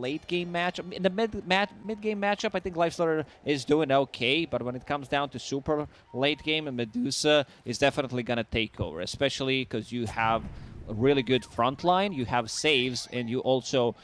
late game matchup. In the mid game matchup, I think Lifestealer is doing okay, but when it comes down to super late game, Medusa is definitely gonna take over, especially because you have a really good front line, you have saves, and you also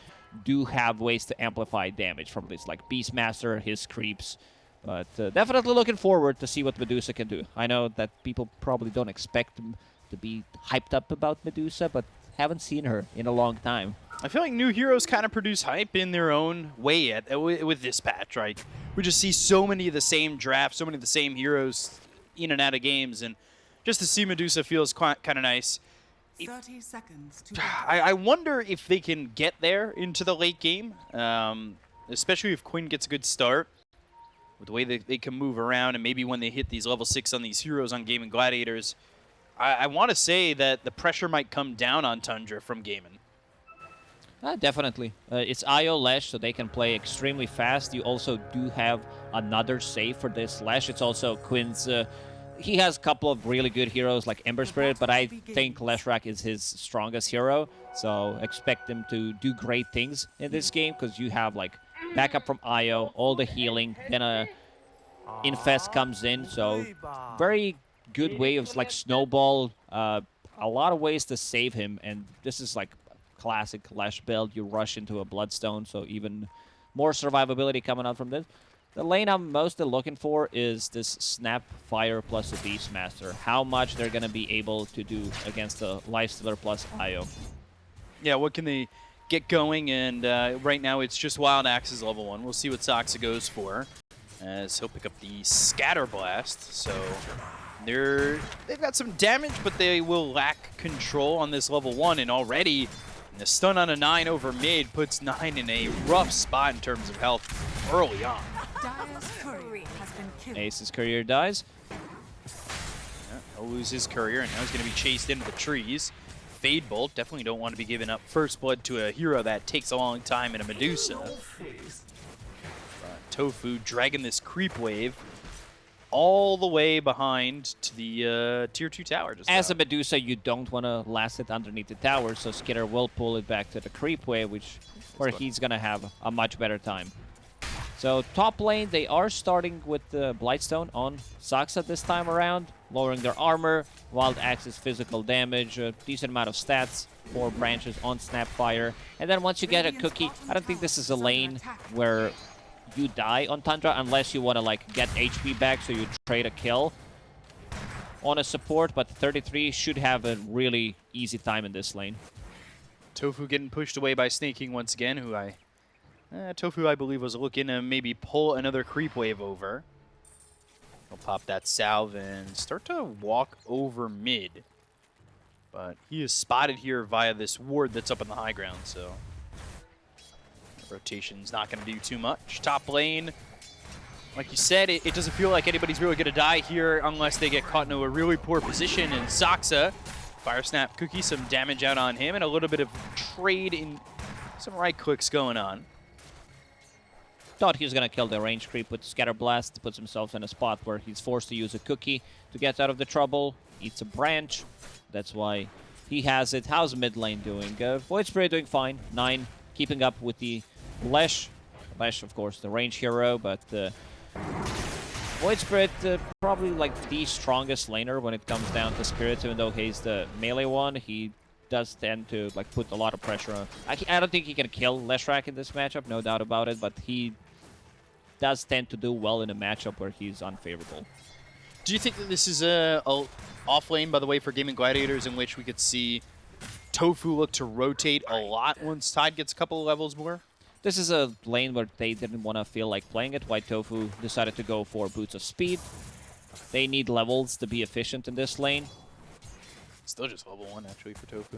do have ways to amplify damage from this, like Beastmaster, his creeps. But definitely looking forward to see what Medusa can do. I know that people probably don't expect them to be hyped up about Medusa, but haven't seen her in a long time. I feel like new heroes kind of produce hype in their own way with this patch, right? We just see so many of the same drafts, so many of the same heroes in and out of games, and just to see Medusa feels kind of nice. 30 seconds to I wonder if they can get there into the late game, especially if Quinn gets a good start. With the way that they can move around, and maybe when they hit these level 6 on these heroes on Gaimin Gladiators, I want to say that the pressure might come down on Tundra from Gaimin. Definitely. It's IO Lash, so they can play extremely fast. You also do have another save for this Lash. It's also Quinn's... he has a couple of really good heroes like Ember Spirit, but I think Leshrac is his strongest hero. So expect him to do great things in this game, because you have like backup from IO, all the healing, then Infest comes in, so very good way of like snowball, a lot of ways to save him, and this is like classic Lash build. You rush into a Bloodstone, so even more survivability coming out from this. The lane I'm mostly looking for is this Snap Fire plus a Beastmaster. How much they're going to be able to do against the Lifestealer plus IO. Yeah, what can they get going? And right now it's just Wild Axe's level 1. We'll see what Soxa goes for, as he'll pick up the Scatter Blast. So they've got some damage, but they will lack control on this level 1, and already the stun on a 9 over mid puts 9 in a rough spot in terms of health early on. Ace's courier dies. Yeah, he'll lose his courier, and now he's going to be chased into the trees. Fade Bolt, definitely don't want to be giving up first blood to a hero that takes a long time in a Medusa. Tofu dragging this creep wave all the way behind to the tier 2 tower. As a Medusa, you don't want to last it underneath the tower, so Skitter will pull it back to the creep wave, where he's going to have a much better time. So top lane, they are starting with the Blightstone on Soxa this time around, lowering their armor, Wild Axe's physical damage, a decent amount of stats, 4 branches on Snapfire. And then once you get a cookie, I don't think this is a lane where you die on Tundra unless you want to like get HP back, so you trade a kill on a support, but 33 should have a really easy time in this lane. Tofu getting pushed away by Snaking once again, who Tofu, I believe, was looking to maybe pull another creep wave over. He'll pop that salve and start to walk over mid. But he is spotted here via this ward that's up on the high ground, so rotation's not going to do too much. Top lane, like you said, it doesn't feel like anybody's really going to die here unless they get caught into a really poor position. And Soxa, Fire Snap Cookie, some damage out on him, and a little bit of trade in some right clicks going on. Thought he was going to kill the range creep with Scatter Blast, puts himself in a spot where he's forced to use a cookie to get out of the trouble. Eats a branch. That's why he has it. How's mid lane doing? Void Spirit doing fine. 9, keeping up with the Lesh. Lesh, of course, the range hero, but Void Spirit probably like the strongest laner when it comes down to Spirits, even though he's the melee one. He does tend to like put a lot of pressure on. I don't think he can kill Leshrac in this matchup, no doubt about it, but he does tend to do well in a matchup where he's unfavorable. Do you think that this is a off lane, by the way, for Gaimin Gladiators, in which we could see Tofu look to rotate a lot once Tide gets a couple of levels more? This is a lane where they didn't want to feel like playing it. White Tofu decided to go for Boots of Speed. They need levels to be efficient in this lane. Still just level 1, actually, for Tofu.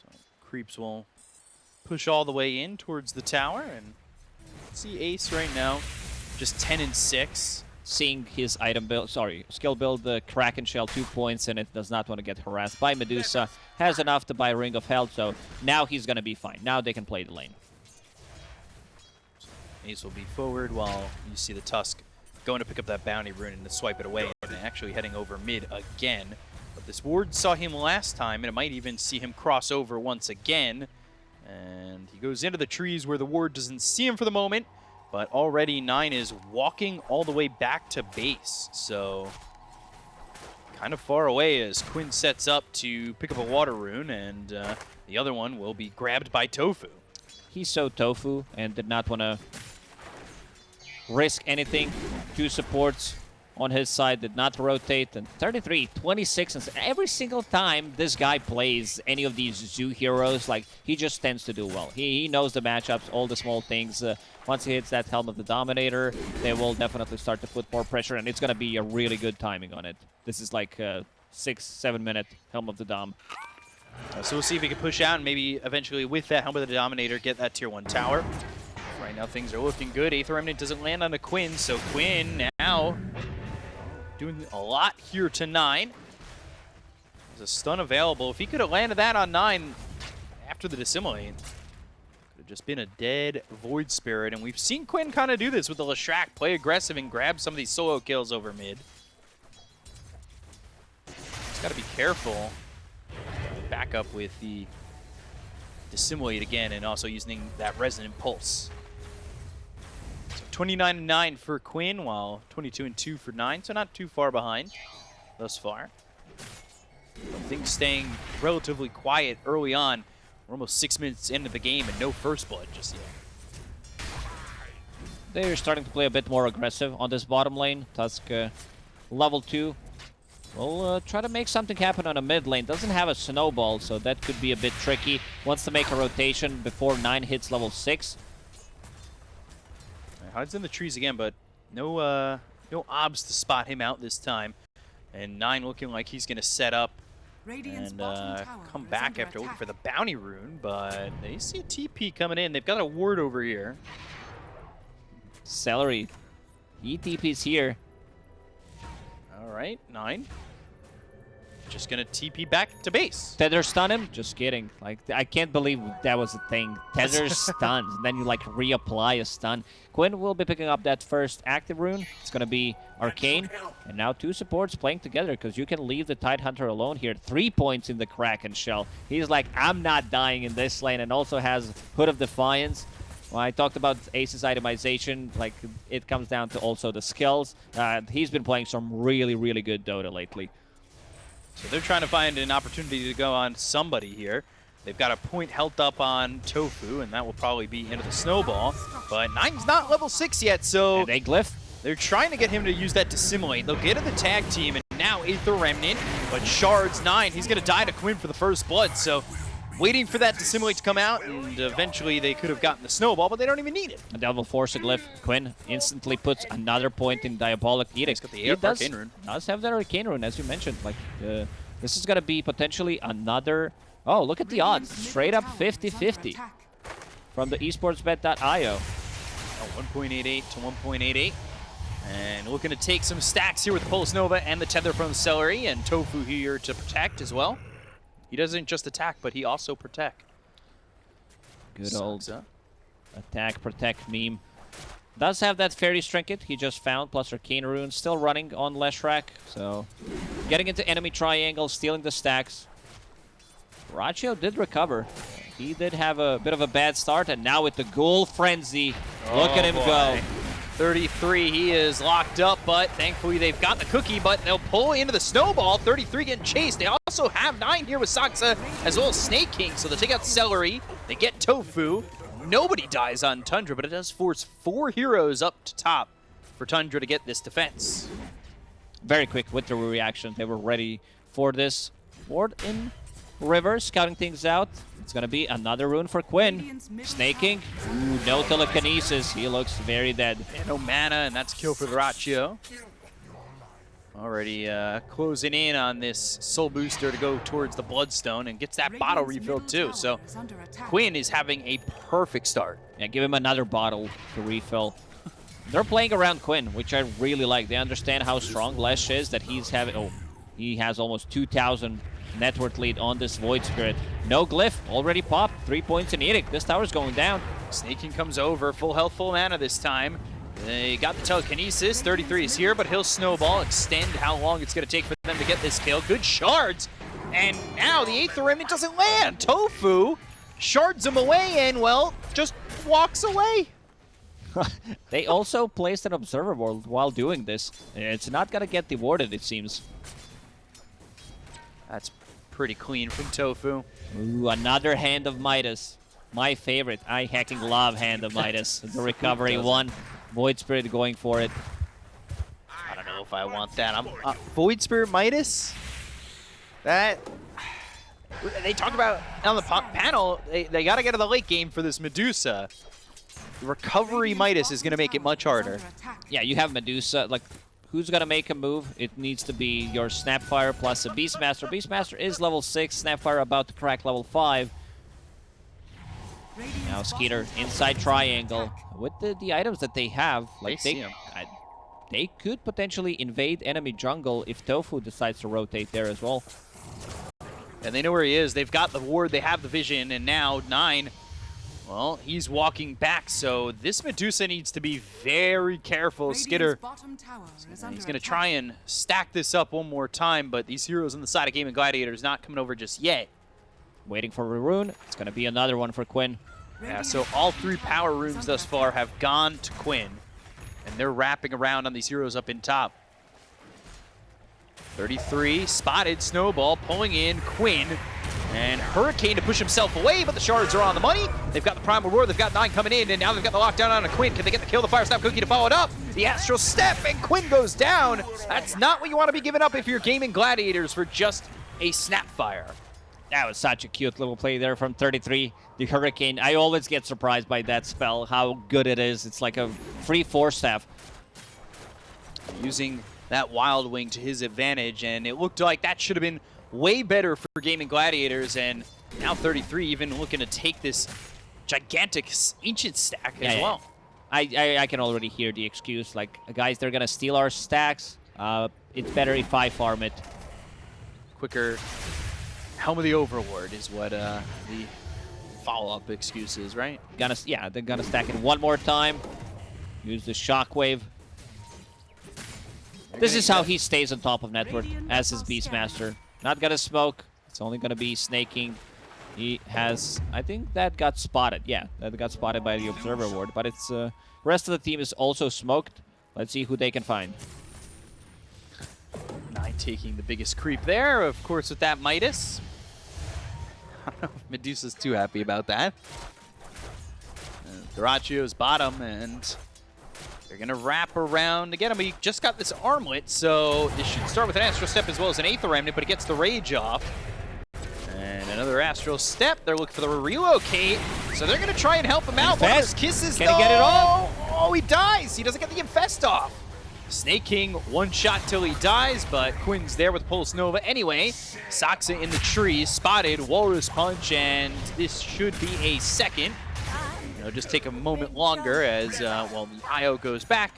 So creeps will push all the way in towards the tower, and see Ace right now, just 10 and 6. Seeing his item build, skill build, the Kraken Shell 2 points, and it does not want to get harassed by Medusa. Has enough to buy Ring of Health, so now he's going to be fine. Now they can play the lane. Ace will be forward while you see the Tusk going to pick up that bounty rune and to swipe it away, and actually heading over mid again. But this ward saw him last time, and it might even see him cross over once again, And he goes into the trees where the ward doesn't see him for the moment, but already 9 is walking all the way back to base. So kind of far away as Quinn sets up to pick up a water rune, and the other one will be grabbed by Tofu. He's so Tofu and did not want to risk anything. 2 supports on his side did not rotate, and 33, 26, and every single time this guy plays any of these zoo heroes, like, he just tends to do well. He knows the matchups, all the small things. Once he hits that Helm of the Dominator, they will definitely start to put more pressure, and it's going to be a really good timing on it. This is like a 6-7 minute Helm of the Dom. So we'll see if he can push out and maybe eventually with that Helm of the Dominator get that tier 1 tower. Right now things are looking good. Aether Remnant doesn't land on a Quinn, so Quinn now doing a lot here to 9. There's a stun available. If he could have landed that on 9 after the Dissimulate, could have just been a dead Void Spirit. And we've seen Quinn kind of do this with the Leshrac, play aggressive and grab some of these solo kills over mid. Just got to be careful. Back up with the Dissimulate again, and also using that Resonant Pulse. So 29-9 for Quinn, while 22-2 for 9, so not too far behind thus far. But things staying relatively quiet early on. We're almost 6 minutes into the game and no first blood just yet. They're starting to play a bit more aggressive on this bottom lane. Tusk level 2. We'll try to make something happen on a mid lane. Doesn't have a snowball, so that could be a bit tricky. Wants to make a rotation before 9 hits level 6. Hides in the trees again, but no obs to spot him out this time. And 9 looking like he's going to set up and come back after looking for the bounty rune, but they see a TP coming in. They've got a ward over here. Celery. ETP's here. All right, 9. Just gonna TP back to base. Tether stun him? Just kidding. Like, I can't believe that was a thing. Tether stuns, and then you like reapply a stun. Quinn will be picking up that first active rune. It's gonna be Arcane. And now 2 supports playing together, because you can leave the Tidehunter alone here. 3 points in the Kraken shell. He's like, I'm not dying in this lane, and also has Hood of Defiance. Well, I talked about Ace's itemization, like, it comes down to also the skills. He's been playing some really, really good Dota lately. So they're trying to find an opportunity to go on somebody here. They've got a point health up on Tofu, and that will probably be into the snowball. But 9's not level 6 yet, so and they glyph. They're trying to get him to use that Dissimulate. They'll get to the tag team, and now Aether Remnant, but Shards 9, he's going to die to Quinn for the first blood, so waiting for that Dissimulate to come out, and eventually they could have gotten the snowball, but they don't even need it. A double force a glyph. Quinn instantly puts another point in Diabolic Edict. He's got the Arcane Rune. Does have that Arcane Rune, as you mentioned. Like, this is going to be potentially another... Oh, look at the odds. Straight up 50-50 from the esportsbet.io. 1.88 to 1.88. And looking to take some stacks here with the Pulse Nova and the Tether from Celery, and Tofu here to protect as well. He doesn't just attack, but he also protect. Good old attack, protect meme. Does have that Fairy Trinket he just found, plus Arcane Rune still running on Leshrac. So, getting into enemy triangle, stealing the stacks. Rachio did recover. He did have a bit of a bad start, and now with the Ghoul Frenzy, look at him go. 33, he is locked up, but thankfully they've got the cookie, but they'll pull into the snowball. 33 getting chased. They also have 9 here with Saksa, as well as Snake King, so they take out Celery. They get Tofu. Nobody dies on Tundra, but it does force 4 heroes up to top for Tundra to get this defense. Very quick with the reaction. They were ready for this. Ward in River, scouting things out. It's going to be another rune for Quinn. Snaking. Ooh, no telekinesis. He looks very dead. And no mana, and that's kill for the Rachio. Already closing in on this soul booster to go towards the Bloodstone, and gets that bottle refilled too. So Quinn is having a perfect start. Yeah, give him another bottle to refill. They're playing around Quinn, which I really like. They understand how strong Lesh is, that he's having... Oh, he has almost 2,000 net worth lead on this Void Spirit. No glyph, already popped. 3 points in Edict. This tower's going down. Snaking comes over, full health, full mana this time. They got the telekinesis. 33 is here, but he'll snowball, extend how long it's going to take for them to get this kill. Good shards. And now the Aether Remnant doesn't land. Tofu shards him away, and, well, just walks away. They also placed an observer world while doing this. It's not gonna get rewarded, it seems. That's pretty clean from Tofu. Ooh, another Hand of Midas. My favorite. I hacking love Hand of Midas. The recovery one. Void Spirit going for it. I don't know if I want that. I'm Void Spirit Midas? That... They talk about on the panel, they got to get to the late game for this Medusa. The recovery Midas is going to make it much harder. Yeah, you have Medusa. Like, who's going to make a move? It needs to be your Snapfire plus a Beastmaster. Beastmaster is level 6. Snapfire about to crack level 5. Now Skeeter inside triangle. With the items that they have, like they could potentially invade enemy jungle if Tofu decides to rotate there as well. And they know where he is. They've got the ward, they have the vision, and now 9, well, he's walking back, so this Medusa needs to be very careful. Skitter, he's going to try and stack this up one more time, but these heroes on the side of Gaimin Gladiators not coming over just yet. Waiting for a rune. It's going to be another one for Quinn. Yeah, so all 3 power runes thus far have gone to Quinn, and they're wrapping around on these heroes up in top. 33, spotted, Snowball pulling in Quinn, and Hurricane to push himself away, but the shards are on the money. They've got the Primal Roar, they've got 9 coming in, and now they've got the lockdown on a Quinn. Can they get the kill? The Fire Snap Cookie to follow it up. The Astral Step, and Quinn goes down. That's not what you want to be giving up if you're Gaimin Gladiators for just a Snapfire. That was such a cute little play there from 33. The Hurricane, I always get surprised by that spell, how good it is. It's like a free 4-staff. Using that Wild Wing to his advantage, and it looked like that should have been way better for Gaimin Gladiators, and now 33 even looking to take this gigantic Ancient stack as well. I can already hear the excuse, like, guys, they're going to steal our stacks. It's better if I farm it. Quicker Helm of the Overlord is what the follow-up excuse is, right? Yeah, they're going to stack it one more time. Use the Shockwave. This is how he stays on top of net worth as his Beastmaster. Not gonna smoke. It's only gonna be snaking. He has, I think that got spotted. Yeah, that got spotted by the Observer Ward. But it's rest of the team is also smoked. Let's see who they can find. 9 taking the biggest creep there, of course, with that Midas. I don't know if Medusa's too happy about that. Duracio's bottom, and they're going to wrap around to get him. He just got this armlet, so this should start with an Astral Step as well as an Aether Remnant, but it gets the Rage off. And another Astral Step. They're looking for the relocate, so they're going to try and help him out. One of his kisses, Can he get it off? Oh, he dies. He doesn't get the Infest off. Snake King, one shot till he dies, but Quinn's there with Pulse Nova anyway. Soxa in the tree, spotted, Walrus Punch, and this should be a second. It'll just take a moment longer as, well, the IO goes back,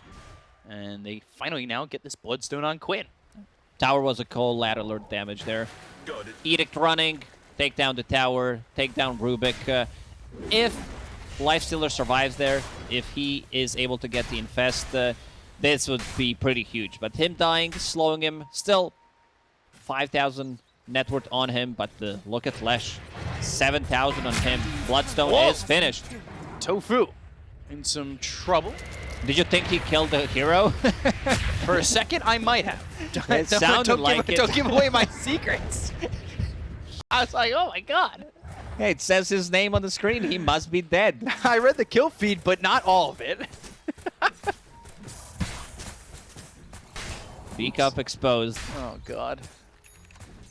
and they finally now get this Bloodstone on Quinn. Tower was a collateral damage there. Edict running, take down the tower, take down Rubik. If Lifestealer survives there, if he is able to get the Infest, this would be pretty huge. But him dying, slowing him, still 5,000 net worth on him, but look at Lesh, 7,000 on him. Bloodstone is finished. Tofu in some trouble. Did you think he killed the hero? For a second, I might have. It sounded like it. Don't give away my secrets. I was like, oh my god. Hey, it says his name on the screen. He must be dead. I read the kill feed, but not all of it. Beak up exposed. Oh god.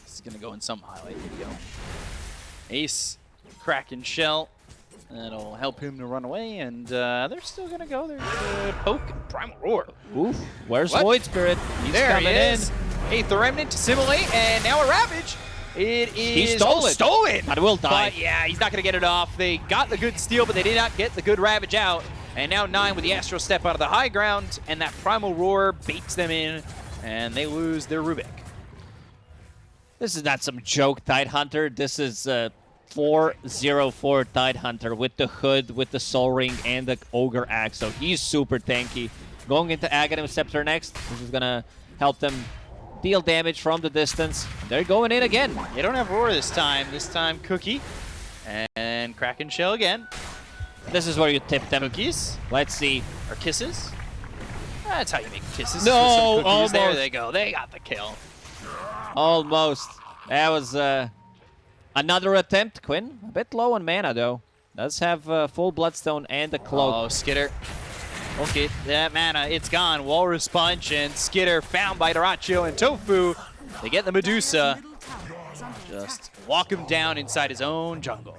This is gonna go in some highlight video. Ace, Kraken Shell. That'll help him to run away, and they're still gonna go. There's Poke and Primal Roar. Oof. Where's What? Void Spirit? He's There coming he is. Aether Remnant to simulate, and now a Ravage. It is He stole it. stolen. But will die. But yeah, he's not gonna get it off. They got the good steal, but they did not get the good Ravage out. And now 9 with the Astral Step out of the high ground, and that Primal Roar baits them in, and they lose their Rubik. This is not some joke Tidehunter. This is 404 Tidehunter with the hood, with the Soul Ring, and the Ogre Axe. So he's super tanky. Going into Aghanim Scepter next. This is going to help them deal damage from the distance. They're going in again. They don't have Roar this time. This time, Cookie. And Kraken shell again. This is where you tip them. Cookies Let's see. or kisses. That's how you make kisses. No, with some cookies. There almost. they go. They got the kill. Almost. That was another attempt. Quinn, a bit low on mana, though. Does have full Bloodstone and a Cloak. Oh, Skitter. Okay, that mana, it's gone. Walrus Punch and Skitter found by Dyrachyo and Tofu. They get the Medusa. Just walk him down inside his own jungle.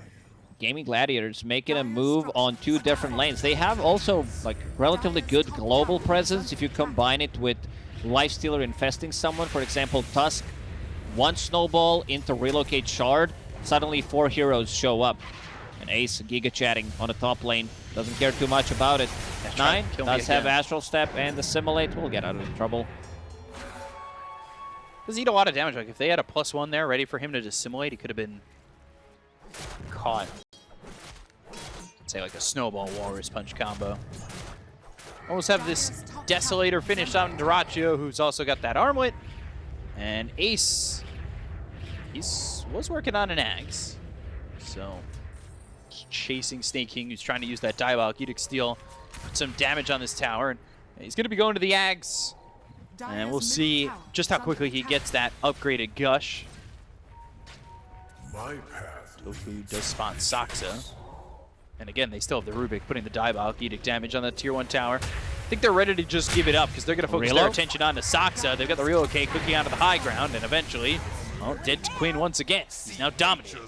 Gaimin Gladiators making a move on 2 different lanes. They have also like relatively good global presence if you combine it with Lifestealer infesting someone. For example, Tusk, 1 snowball into relocate shard. Suddenly 4 heroes show up. And Ace Giga chatting on the top lane. Doesn't care too much about it. 9 does have Astral Step and Assimilate. We'll get out of trouble. Does eat a lot of damage. Like if they had a +1 there ready for him to assimilate, he could have been caught. Say like a snowball Walrus Punch combo. Almost have this Desolator finished out in Dyrachyo, who's also got that armlet. And Ace, was working on an Axe. So, chasing Snake King, who's trying to use that Diabolic Edict Steel, put some damage on this tower. And he's going to be going to the Axe. And we'll see just how quickly he gets that upgraded Gush. Tofu does spawn Saksa. And again, they still have the Rubik putting the Diabolic Edict damage on the Tier 1 tower. I think they're ready to just give it up because they're going to focus their attention on the Saksa. They've got the Relocate cooking onto the high ground, and eventually, well, dead to Quinn once again. He's now dominating.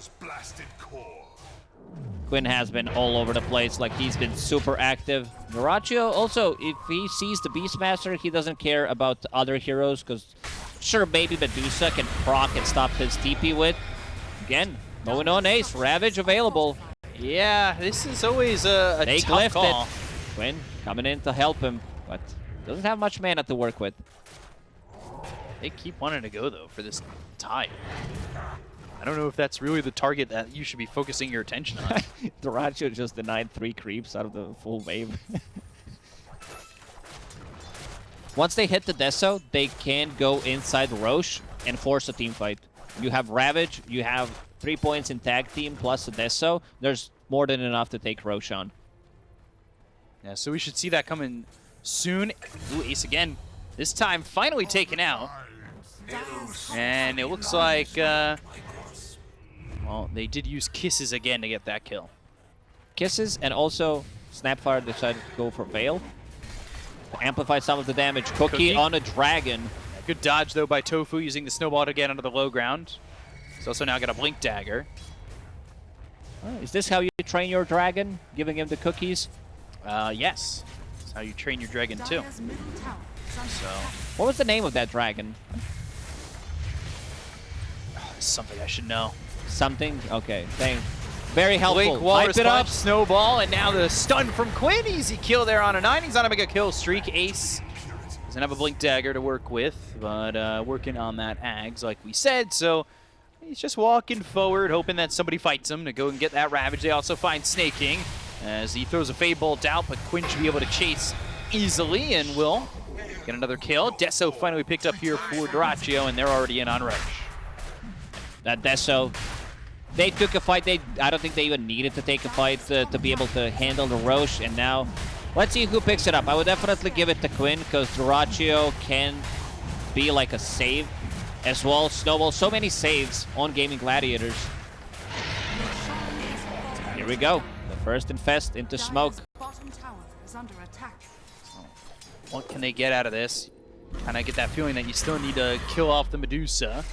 Quinn has been all over the place, like he's been super active. Dyrachyo also, if he sees the Beastmaster, he doesn't care about the other heroes, because sure, maybe Medusa can proc and stop his TP with. Again, going on Ace, Ravage available. Yeah, this is always a They tough left call. it. Quinn coming in to help him, but doesn't have much mana to work with. They keep wanting to go, though, for this tie. I don't know if that's really the target that you should be focusing your attention on. Dyrachyo just denied 3 creeps out of the full wave. Once they hit the Deso, they can go inside Roche and force a team fight. You have Ravage, you have 3 points in tag team plus a Deso. There's more than enough to take Roche on. Yeah, so we should see that coming soon. Ooh, Ace again. This time finally taken out. And it looks like, well, they did use Kisses again to get that kill. Kisses, and also Snapfire decided to go for Veil to amplify some of the damage. Cookie on a dragon. Good dodge, though, by Tofu, using the snowball to get onto the low ground. He's also now got a Blink Dagger. Is this how you train your dragon? Giving him the cookies? Yes. That's how you train your dragon, too. So, What was the name of that dragon? this is something I should know. Something? Okay, thanks. Very helpful. Blink, Walrus Hype it up. Punch, Snowball, and now the stun from Quinn. Easy kill there on a 9. He's on a mega kill streak. Ace doesn't have a Blink Dagger to work with, but working on that Ags, like we said. So he's just walking forward, hoping that somebody fights him to go and get that Ravage. They also find Snake King as he throws a Fade Bolt out, but Quinn should be able to chase easily and will get another kill. Deso finally picked up here for Dyrachyo, and they're already in on Roche. That Deso, they took a fight. I don't think they even needed to take a fight to be able to handle the Roche. And now, let's see who picks it up. I would definitely give it to Quinn because Dyrachyo can be like a save as well. Snowball, so many saves on Gaimin Gladiators. Here we go. The first infest into smoke. What can they get out of this? Kind of get that feeling that you still need to kill off the Medusa.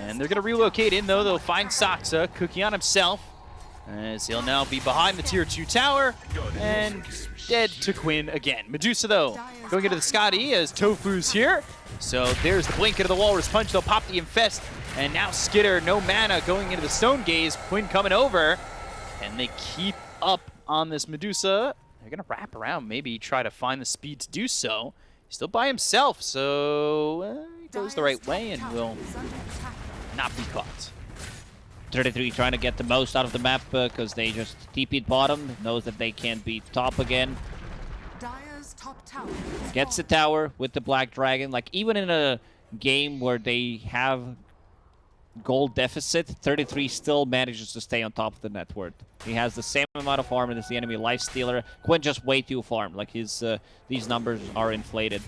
And they're going to relocate in, though. They'll find Saksa, cooking on himself, as he'll now be behind the Tier 2 tower and dead to Quinn again. Medusa, though, going into the Scotty as Tofu's here. So there's the blink into the Walrus Punch. They'll pop the Infest. And now Skitter, no mana, going into the Stone Gaze. Quinn coming over. And they keep up on this Medusa. They're going to wrap around, maybe try to find the speed to do so. He's still by himself, so he goes the right way and will not be caught. 33 trying to get the most out of the map because they just TP'd bottom. Knows that they can't beat top again. Gets the tower with the Black Dragon. Like, even in a game where they have gold deficit, 33 still manages to stay on top of the net worth. He has the same amount of farm as the enemy Lifestealer. Quinn just way too farmed. Like these numbers are inflated.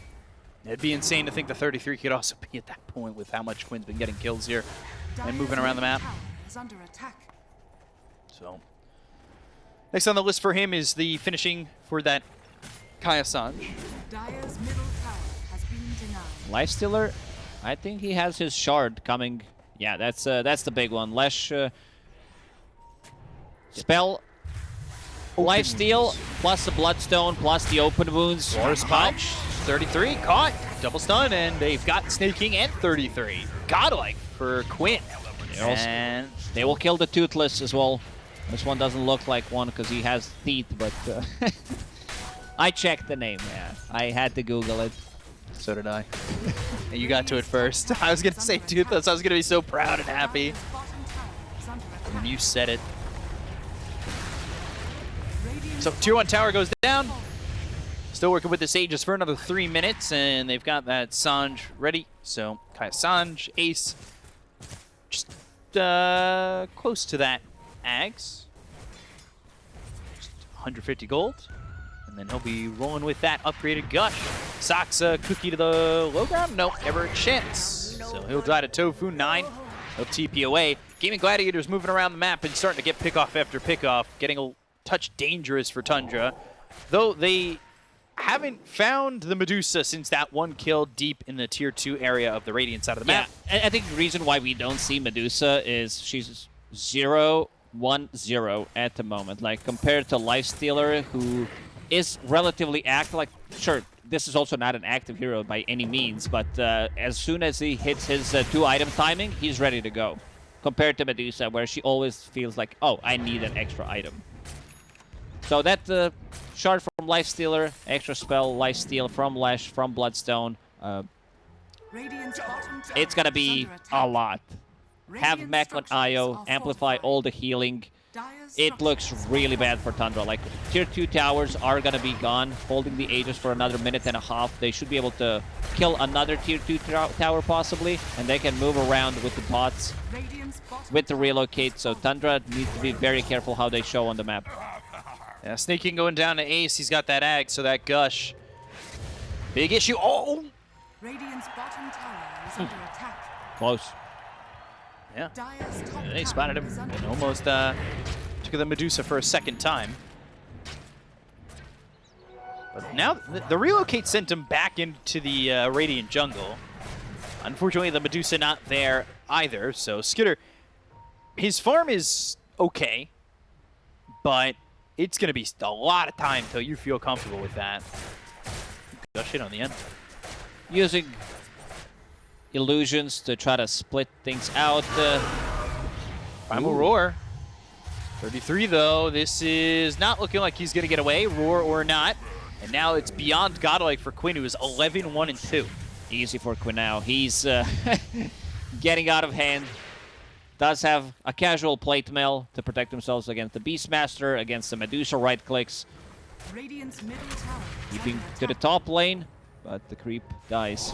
It'd be insane to think the 33 could also be at that point with how much Quinn's been getting kills here and moving around the map. Is under attack. So next on the list for him is the finishing for that Kaya Sanj. Dire's middle tower has been denied. Lifestealer, I think he has his shard coming. Yeah, that's the big one. Lesh spell, lifesteal plus the bloodstone plus the open wounds. Force punch, 33 caught, double stun, and they've got snaking and 33. Godlike for Quinn. And they will kill the toothless as well. This one doesn't look like one because he has teeth, but I checked the name. Yeah, I had to Google it. so did I. And you got to it first. I was gonna say toothless. I was gonna be so proud and happy. Dire's bottom tower is under attack. And you said it. So tier 1 tower goes down. Still working with the Sages for another 3 minutes, and they've got that Sanj ready. So Kaya Sanj, Ace, just close to that Ags. Just 150 gold. And then he'll be rolling with that upgraded Gush. Socks a cookie to the low ground? Nope, never a chance. So he'll die to Tofu 9. He'll TP away. Gaimin Gladiators moving around the map and starting to get pickoff after pickoff, getting a touch dangerous for Tundra. Though they haven't found the Medusa since that one kill deep in the tier 2 area of the Radiant side of the map. Yeah, I think the reason why we don't see Medusa is she's 0-1-0 at the moment. Like, compared to Lifestealer, who is relatively active. Like, sure, this is also not an active hero by any means, but as soon as he hits his 2-item timing, he's ready to go. Compared to Medusa, where she always feels like, oh, I need an extra item. So that shard from Lifestealer, extra spell, Lifesteal from Lash, from Bloodstone, Radiant's bottom tower it's gonna is be under attack. a lot. Have Radiant Mech on structures IO, are amplify fortified. all the healing. Dire's It looks structures really are bad for Tundra. Like, tier 2 towers are gonna be gone, holding the Aegis for another minute and a half. They should be able to kill another tier 2 tower possibly, and they can move around with the bots, Radiant's bottom with the tower relocate. is So falling. Tundra needs to be very careful how they show on the map. Yeah, sneaking going down to Ace. He's got that Ag, so that Gush. Big issue. Oh! Radiant's bottom tower is under attack. Close. Yeah. Dire's top They tower spotted him is under and attack. almost took the Medusa for a second time. But now the relocate sent him back into the Radiant jungle. Unfortunately, the Medusa not there either. So Skitter, his farm is okay, but it's going to be a lot of time till you feel comfortable with that. Gush it on the end. Using illusions to try to split things out. Primal Roar. 33 though. This is not looking like he's going to get away, Roar or not. And now it's beyond godlike for Quinn, who is 11-1-2. Easy for Quinn now. He's getting out of hand. Does have a casual plate mail to protect themselves against the Beastmaster, against the Medusa right clicks. Radiant's middle tower is Keeping under to the attack. top lane, but the creep dies.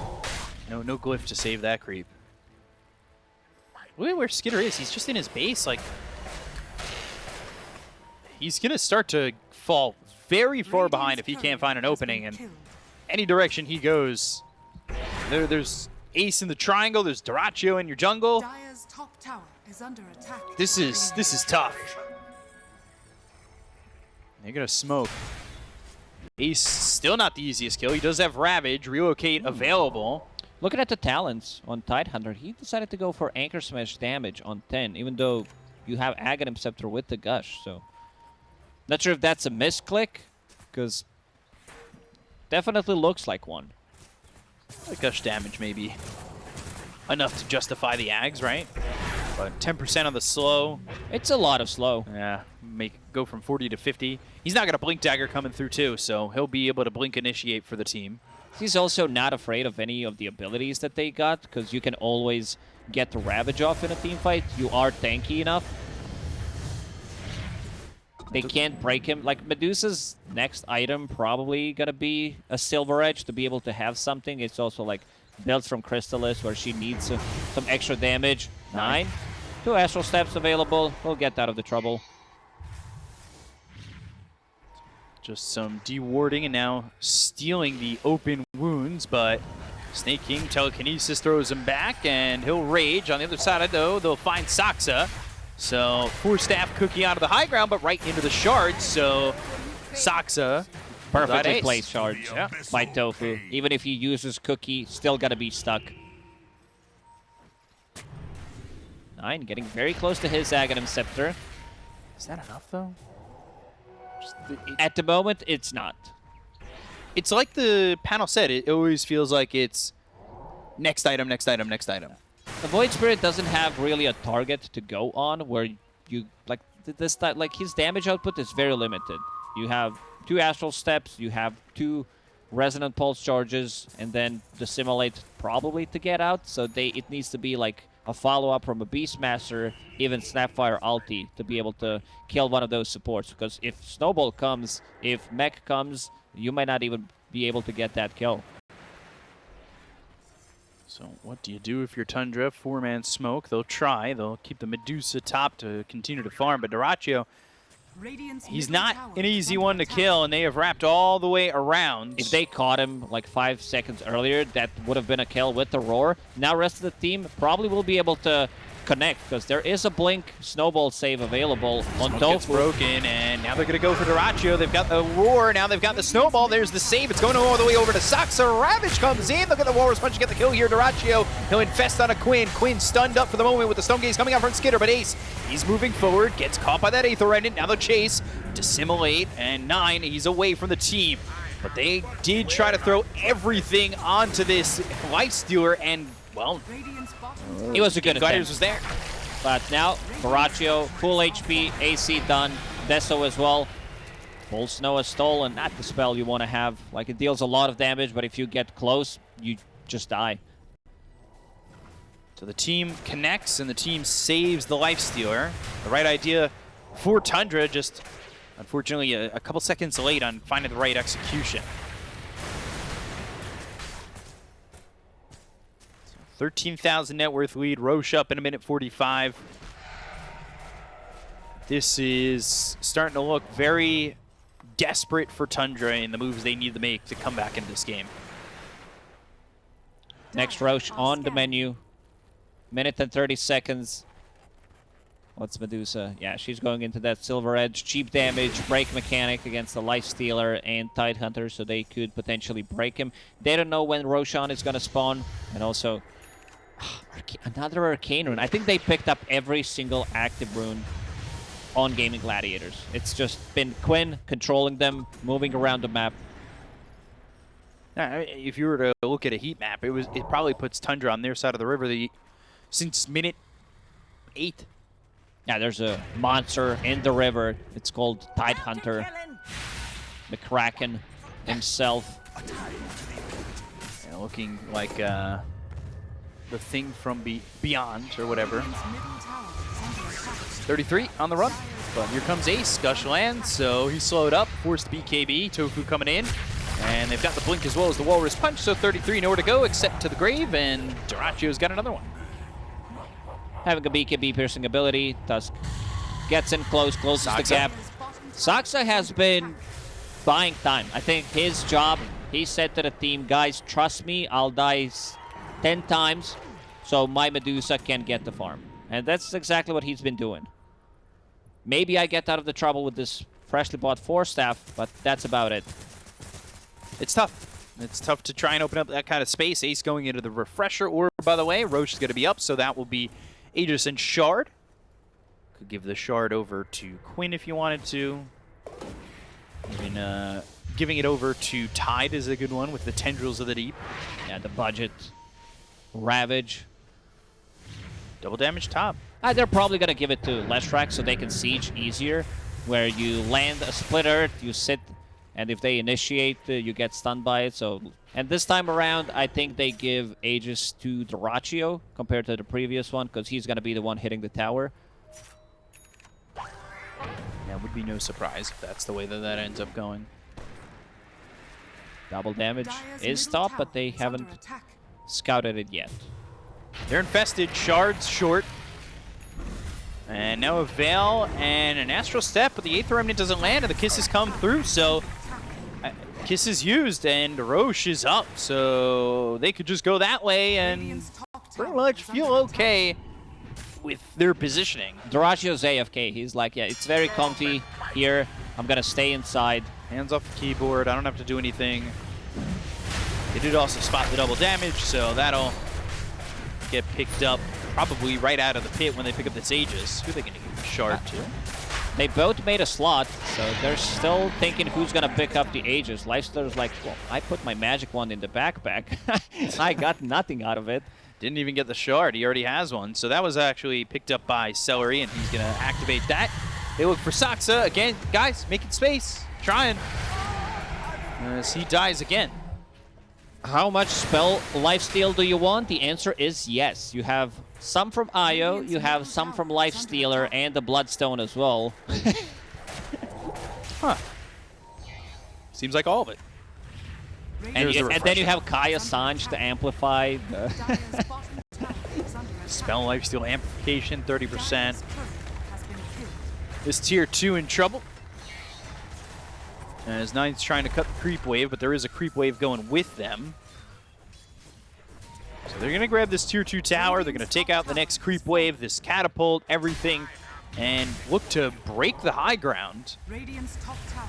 No glyph to save that creep. Look at where Skitter is. He's just in his base. Like, he's going to start to fall very far behind if he can't find an opening. And any direction he goes, there's Ace in the triangle. There's Doraccio in your jungle. Dire's top tower is under attack. This is tough. They're going to smoke. Ace still not the easiest kill. He does have Ravage, Relocate available. Looking at the talents on Tidehunter, he decided to go for Anchor Smash damage on 10, even though you have Aghanim Scepter with the Gush. So, not sure if that's a misclick, because definitely looks like one. The Gush damage maybe enough to justify the Ags, right? But 10% on the slow. It's a lot of slow. Yeah, go from 40 to 50. He's not got a Blink Dagger coming through too, so he'll be able to Blink Initiate for the team. He's also not afraid of any of the abilities that they got, because you can always get the Ravage off in a team fight. You are tanky enough. They can't break him. Like, Medusa's next item probably gonna be a Silver Edge to be able to have something. It's also like builds from Crystallis, where she needs some extra damage. 9. 2 astral steps available. We'll get out of the trouble. Just some dewarding and now stealing the open wounds, but Snake King telekinesis throws him back and he'll rage. On the other side, though, they'll find Saksa. So 4-staff cookie out of the high ground, but right into the shards. So Saksa Perfectly placed charge by Tofu. Even if he uses cookie, still gotta be stuck. 9 getting very close to his Aghanim Scepter. Is that enough, though? At the moment, it's not. It's like the panel said, it always feels like it's next item, next item, next item. The Void Spirit doesn't have really a target to go on where you, like, like his damage output is very limited. You have 2 Astral Steps, you have 2 Resonant Pulse charges, and then Dissimulate probably to get out, so it needs to be like a follow-up from a Beastmaster, even Snapfire ulti, to be able to kill one of those supports. Because if Snowball comes, if Mech comes, you might not even be able to get that kill. So what do you do if you're Tundra? 4-man smoke. They'll try. They'll keep the Medusa top to continue to farm. But Dyrachyo, he's not an easy one to kill, and they have wrapped all the way around. If they caught him like 5 seconds earlier, that would have been a kill with the roar. Now rest of the team probably will be able to connect, because there is a Blink Snowball save available on Smoke Tofu. gets broken, and now they're going to go for Dyrachyo. They've got the roar, now they've got the Snowball. There's the save. It's going all the way over to Saksa. Ravage comes in. Look at the Walrus Punch to get the kill here. Dyrachyo, he'll infest on a Quinn. Quinn stunned up for the moment with the Stone Gaze coming out from Skitter, but Ace, he's moving forward, gets caught by that Aether Remnant. Now they'll chase, Dissimulate, and 9, he's away from the team. But they did try to throw everything onto this Lifestealer, and, well, It was a good Gladiators attempt. was there. But now, Dyrachyo, full HP, AC done, Deso as well. Full Snow is stolen, not the spell you want to have. Like, it deals a lot of damage, but if you get close, you just die. So the team connects, and the team saves the Lifestealer. The right idea for Tundra, just unfortunately a couple seconds late on finding the right execution. 13,000 net worth lead. Roche up in a minute 45. This is starting to look very desperate for Tundra in the moves they need to make to come back into this game. Next Roche on the menu. Minute and 30 seconds. What's Medusa? Yeah, she's going into that Silver Edge. Cheap damage, break mechanic against the Lifestealer and Tidehunter, so they could potentially break him. They don't know when Roshan is going to spawn. And also, another Arcane Rune. I think they picked up every single active rune on Gaimin Gladiators. It's just been Quinn controlling them, moving around the map. Now, if you were to look at a heat map, it probably puts Tundra on their side of the river since minute 8. Yeah, there's a monster in the river. It's called Tidehunter. The Kraken himself. Yeah, looking like the thing from beyond or whatever. 33 on the run. But here comes Ace. Gush lands, so he's slowed up. Forced BKB. Tofu coming in. And they've got the blink as well as the Walrus Punch, so 33 nowhere to go except to the grave, and Dyrachyo's got another one. Having a BKB piercing ability, Tusk gets in close, closes Saksa. the gap. Saksa has been buying time. I think his job, he said to the team, guys, trust me, I'll die 10 times so my Medusa can get the farm. And that's exactly what he's been doing. Maybe I get out of the trouble with this freshly bought 4-staff, but that's about it. It's tough. It's tough to try and open up that kind of space. Ace going into the Refresher Orb, by the way. Roche is going to be up, so that will be Aegis and Shard. Could give the Shard over to Quinn if you wanted to. Even giving it over to Tide is a good one with the Tendrils of the Deep. Yeah, the budget. Ravage. Double damage top. They're probably going to give it to Leshrac so they can siege easier, where you land a split earth, you sit, and if they initiate, you get stunned by it. So, and this time around, I think they give Aegis to Dyrachyo compared to the previous one, because he's going to be the one hitting the tower. That would be no surprise if that's the way that ends up going. Double damage is stopped, but they haven't scouted it yet. They're infested. Shards short. And now a Veil and an Astral Step, but the 8th Remnant doesn't land, and the Kisses come through, so Kiss is used, and Roche is up, so they could just go that way and pretty much feel okay with their positioning. Duragio's AFK. He's like, yeah, it's very comfy here. I'm going to stay inside. Hands off the keyboard. I don't have to do anything. They did also spot the double damage, so that'll get picked up probably right out of the pit when they pick up this Aegis. Who are they going to give a shard to? They both made a slot, so they're still thinking who's going to pick up the Aegis. Lifestealer's like, well, I put my magic wand in the backpack. I got nothing out of it. Didn't even get the shard. He already has one. So that was actually picked up by Celery, and he's going to activate that. They look for Saksa. Again, guys, making space. Trying. As he dies again. How much spell lifesteal do you want? The answer is yes. You have some from Io, you have some from Lifestealer, and the Bloodstone as well. Huh. Seems like all of it. And then you have Kaya Sanj to amplify the Spell Lifesteal Amplification, 30%. Is tier 2 in trouble? As Nine's trying to cut the creep wave, but there is a creep wave going with them. So they're going to grab this tier 2 tower. They're going to take out the next creep wave, this catapult, everything, and look to break the high ground.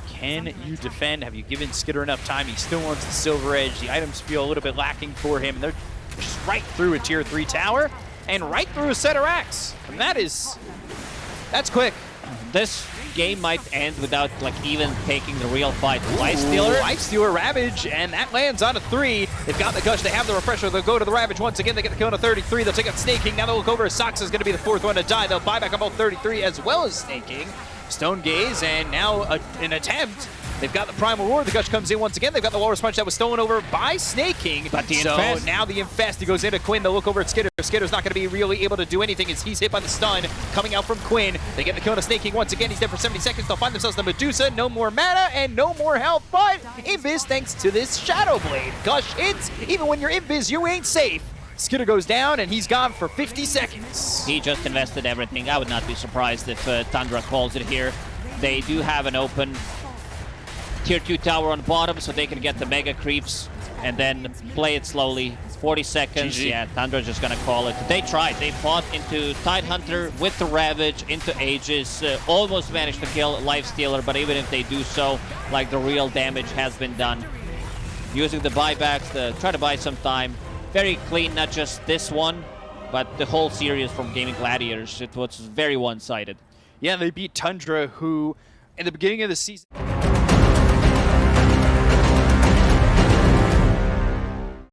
Can you defend? Have you given Skitter enough time? He still wants the Silver Edge. The items feel a little bit lacking for him. They're just right through a tier 3 tower and right through a Setter Axe. And that's quick. This game might end without like even taking the real fight. Lifestealer, Ravage, and that lands on a 3. They've got the Gush, they have the Refresher, they'll go to the Ravage once again, they get the kill on a 33, they'll take out Snaking, now they'll look over, Sox is going to be the 4th one to die, they'll buy back on both 33 as well as Snaking. Stone Gaze, and now an attempt. They've got the Primal Roar, the Gush comes in once again, they've got the Walrus Punch that was stolen over by Snaking. But the so Infest. now the Infest, he goes into Quinn, they'll look over at Skitter. Skitter's not going to be really able to do anything as he's hit by the stun coming out from Quinn. They get the kill on a Snaking once again, he's dead for 70 seconds, they'll find themselves the Medusa, no more mana and no more health, but Invis thanks to this Shadow Blade. Gush hits, even when you're Invis, you ain't safe. Skitter goes down, and he's gone for 50 seconds. He just invested everything. I would not be surprised if Tundra calls it here. They do have an open tier 2 tower on the bottom, so they can get the mega creeps and then play it slowly. 40 seconds, GG. yeah, Tundra's just gonna call it. They tried. They fought into Tidehunter with the Ravage, into Aegis, almost managed to kill Lifestealer, but even if they do so, like the real damage has been done. Using the buybacks to try to buy some time. Very clean, not just this one, but the whole series from Gaimin Gladiators. It was very one-sided. Yeah, they beat Tundra, who, in the beginning of the season...